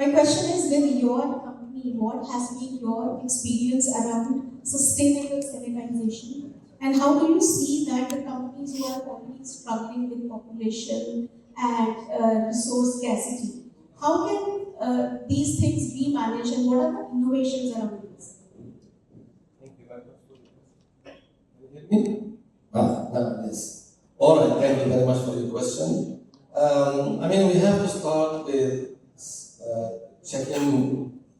My question is, with your company, what has been your experience around sustainable sanitization? And how do you see that the companies who are already struggling with population and resource scarcity, how can these things be managed, and what are the innovations around this? Thank you very much. Can you hear me? Yes. All right, thank you very much for your question. We have to start with checking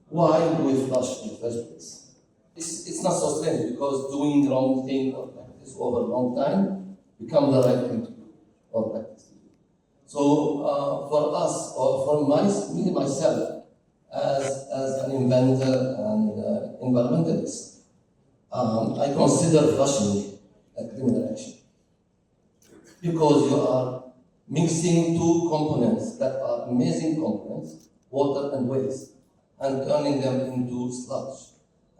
why do we flush in the first place. It's not so strange, because doing the wrong thing or practice over a long time becomes the right thing to do or practice. So for us, or for myself, as an inventor and environmentalist, I consider flushing a criminal action, because you are mixing two components that are amazing components, water and waste, and turning them into sludge.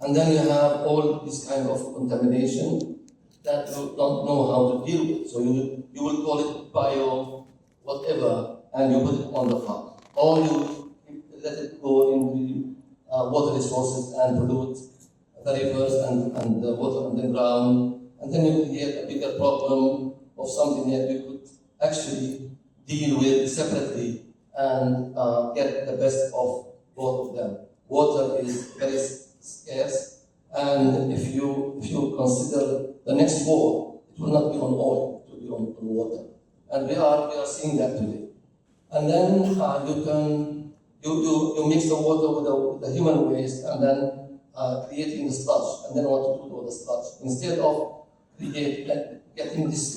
And then you have all this kind of contamination that you don't know how to deal with. So you will call it bio whatever, and you put it on the farm. Or you let it go in the water resources and pollute the rivers and the water underground. And then you create a bigger problem of something that you could actually deal with separately and get the best of both of them. Water is very scarce, and if you consider the next war, it will not be on oil, it will be on water. And we are seeing that today. And then you mix the water with the human waste, and then creating the sludge, and then what to do with the sludge. Instead of getting this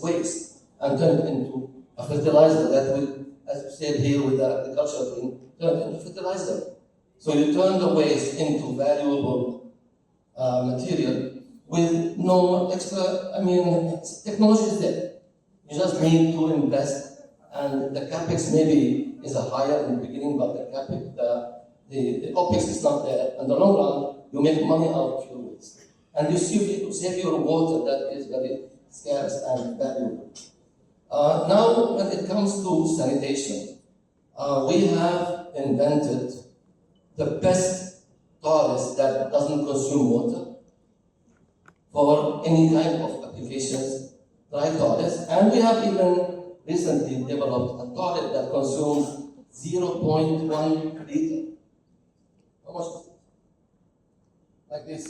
waste and turn it into a fertilizer that will, as you said here with the agricultural thing, turn it into fertilizer. So you turn the waste into valuable material with no extra, technology is there. You just need to invest, and the capex maybe is higher in the beginning, but the OPEX is not there. In the long run, you make money out of your waste. And you save your water that is very scarce and valuable. Now, when it comes to sanitation, we have invented the best toilet that doesn't consume water for any kind of applications, dry toilets. And we have even recently developed a toilet that consumes 0.1 liter. How much is it? Like this.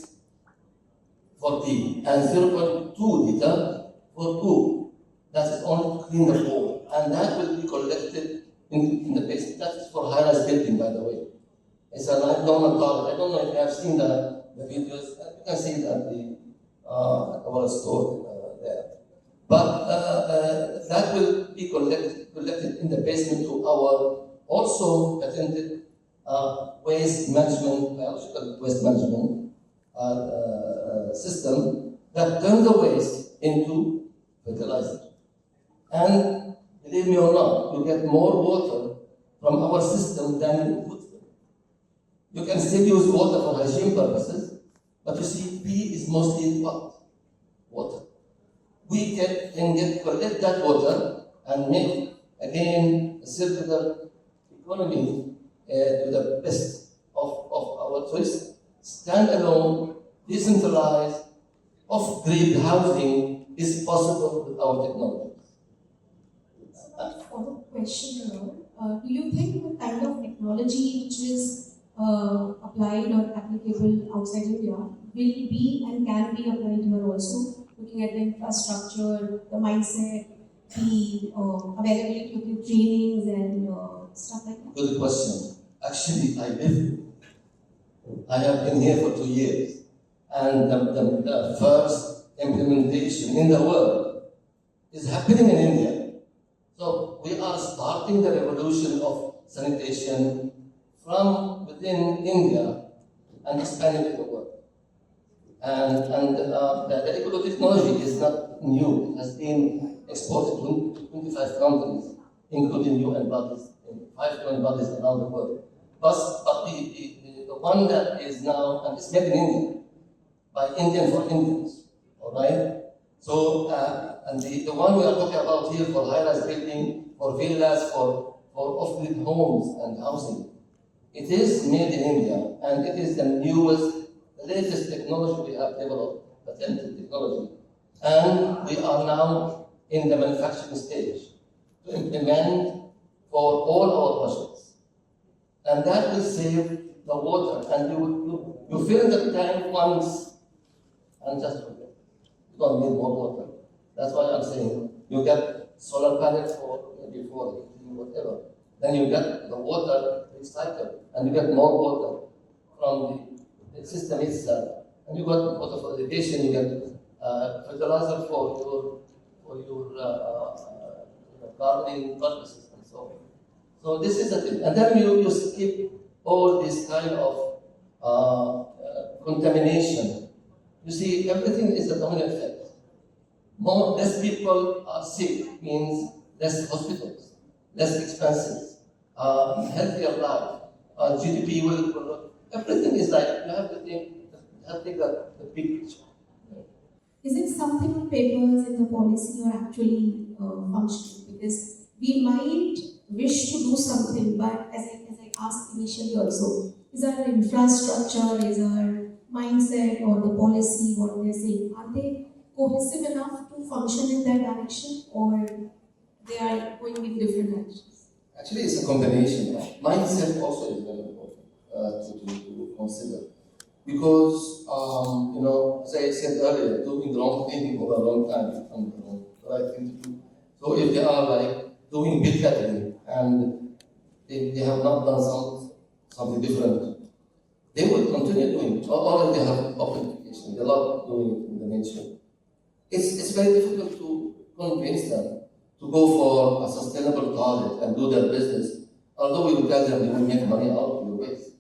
For tea, and 0.2 liter for poo. That is only to clean the bowl, and that will be collected in the basement. That is for high-rise building, by the way. It's a normal toilet. I don't know if you have seen the videos. You can see it at our store there. But that will be collected in the basement to our also patented waste management, biological waste management system that turns the waste into fertilizer. And believe me or not, you get more water from our system than you put. You can still use water for hygiene purposes, but you see, pee is mostly what? Water. We can collect that water and make, again, a circular economy to the best of our choice. Standalone, decentralized, off-grid housing is possible with our technology. A follow-up question here. Do you think the kind of technology which is applied or applicable outside India will be and can be applied here also, looking at the infrastructure, the mindset, the availability of the trainings and stuff like that? Good question. Actually, I have been here for 2 years, and the first implementation in the world is happening in India. So we are starting the revolution of sanitation from within India and expanding to the world. And the ECOLOO technology is not new. It has been exported to 25 countries, including UN bodies, 5 UN bodies around the world. But the one that is now, and it's made in India, by Indian for Indians, all right? So, and the one we are talking about here for high-rise building, for villas, for off-grid homes and housing, It is made in India, and it is the newest, the latest technology we have developed, patented technology. And we are now in the manufacturing stage to implement for all our budgets. And that will save the water. And you fill the tank once and just forget. You don't need more water. That's why I'm saying you get solar panels for maybe 40, whatever. Then you get the water recycled, and you get more water from the system itself. And you got water for irrigation, you get fertilizer for your gardening purposes and so on. So this is the thing. And then you skip all this kind of contamination. You see, everything is a domino effect. Less people are sick means less hospitals, less expenses, healthier life, GDP will, everything is like, you have to take the big picture. Is it something on papers in the policy or actually functioning? Because we might wish to do something, but as I asked initially also, is our infrastructure, is our mindset or the policy, what they're saying, are they cohesive enough to function in that direction, or they are going in different directions? Actually, it's a combination. Mindset also is very important to consider. Because, as I said earlier, doing the wrong thing for a long time becomes the right thing to do. So if they are like doing big catering and they have not done something different, they will continue doing it. Or if they have application, they love doing it in the nature. It's very difficult to convince them to go for a sustainable target and do their business. Although we will tell them they will make money out of your waste,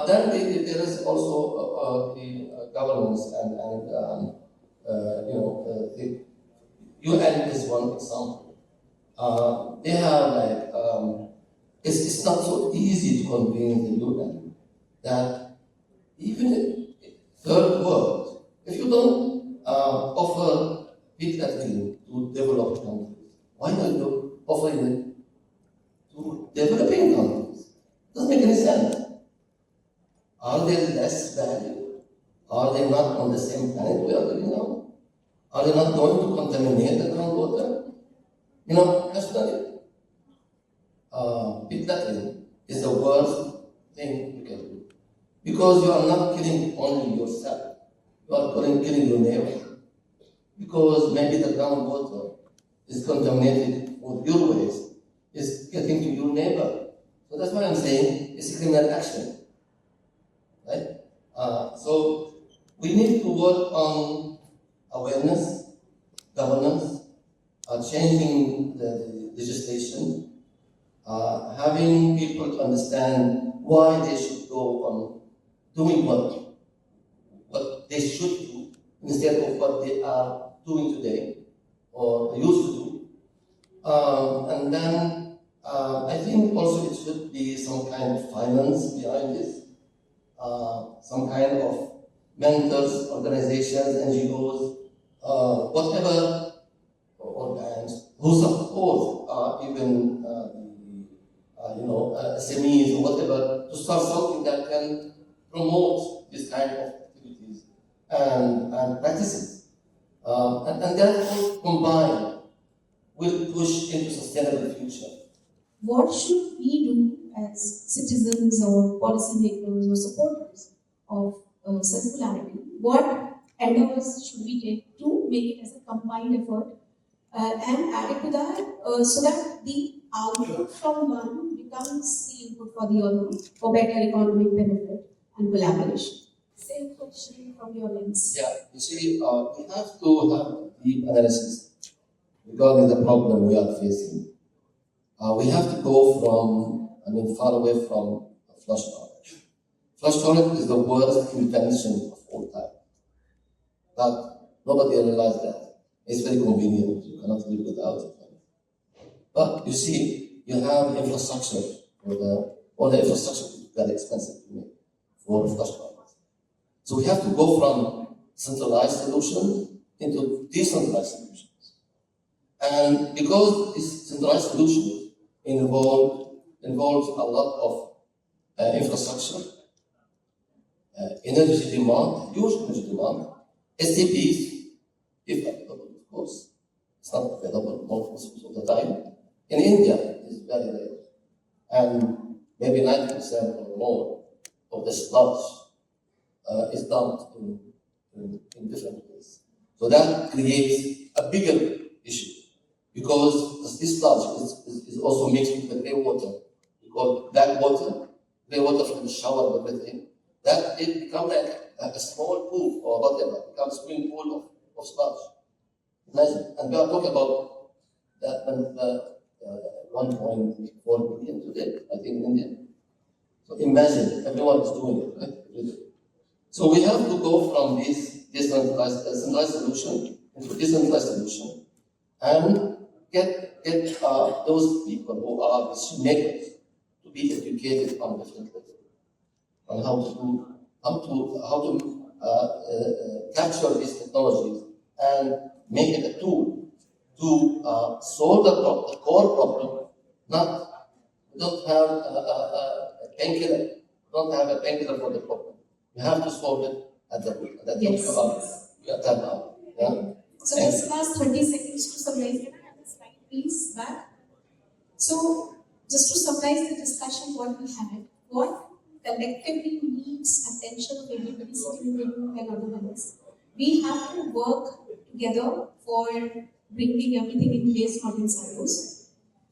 Then there is also the governance and the UN is one example. They have it's not so easy to convince the UN that even in third world, if you don't offer big catering to developed countries, why not you offering it to developing countries? Doesn't make any sense. Are they less valuable? Are they not on the same planet we are living now? Are they not going to contaminate the groundwater? Personally, big catering is the worst thing you can do. Because you are not killing only yourself, you are killing your neighbor. Because maybe the groundwater is contaminated with your waste, is getting to your neighbor. So that's why I'm saying it's a criminal action. Right? So we need to work on awareness, governance, changing the legislation, having people to understand why they should go on doing what they should do instead of what they are doing today or used to do. And then I think also it should be some kind of finance behind this. Some kind of mentors, organizations, NGOs, whatever, or banks who support even SMEs or whatever to start something that can promote this kind of activities and practices. And that all combined will push into sustainable future. What should we do as citizens or policymakers or supporters of circularity? What endeavors should we take to make it as a combined effort and add it to that so that the output from one becomes the input for the other for better economic benefit and collaboration? Same question from your lens. Yeah, you see, we have to have a deep analysis regarding the problem we are facing. We have to go far away from flush toilet. Flush toilet is the worst invention of all time. But nobody realized that. It's very convenient. You cannot live without it. But you see, you have infrastructure. All the infrastructure is very expensive to make for flush toilets. So we have to go from centralized solutions into decentralized solutions. And because this centralized solution involves a lot of infrastructure, energy demand, huge energy demand, STPs, if available, of course. It's not available most of the time. In India, it's very rare. And maybe 90% or more of the sludge is dumped in different ways. So that creates a bigger issue because this sludge is also mixed with the grey water. Because that water, grey water from the shower and everything, that it becomes like a small pool or whatever, becomes a swimming pool of sludge. Imagine. And we are talking about that 1.4 billion today, I think, in India. So imagine, everyone is doing it, right? So we have to go from this decentralized solution into decentralized solution and get those people who are decision makers to be educated on different levels, on how to capture these technologies and make it a tool to solve the core problem. Not we don't have a painkiller. We don't have a painkiller for the problem. We have to solve it at the root. That Yes. that now. Yeah. So just last 30 seconds to summarize. Can I have the slide please back? So just to summarize the discussion what we had, what collectively needs attention of everybody sitting in the room and otherwise. We have to work together for bringing everything in place, not in silos.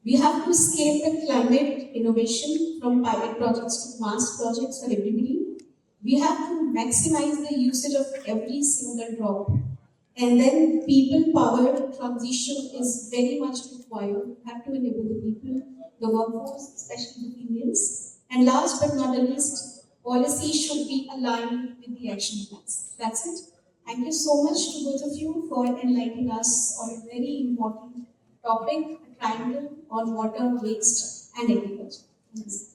We have to scale the climate innovation from pilot projects to mass projects for everybody. We have to maximize the usage of every single drop. And then people powered transition is very much required. We have to enable the people, the workforce, especially the females. And last but not the least, policy should be aligned with the action plans. That's it. Thank you so much to both of you for enlightening us on a very important topic, a triangle on water, waste, and agriculture. Thanks.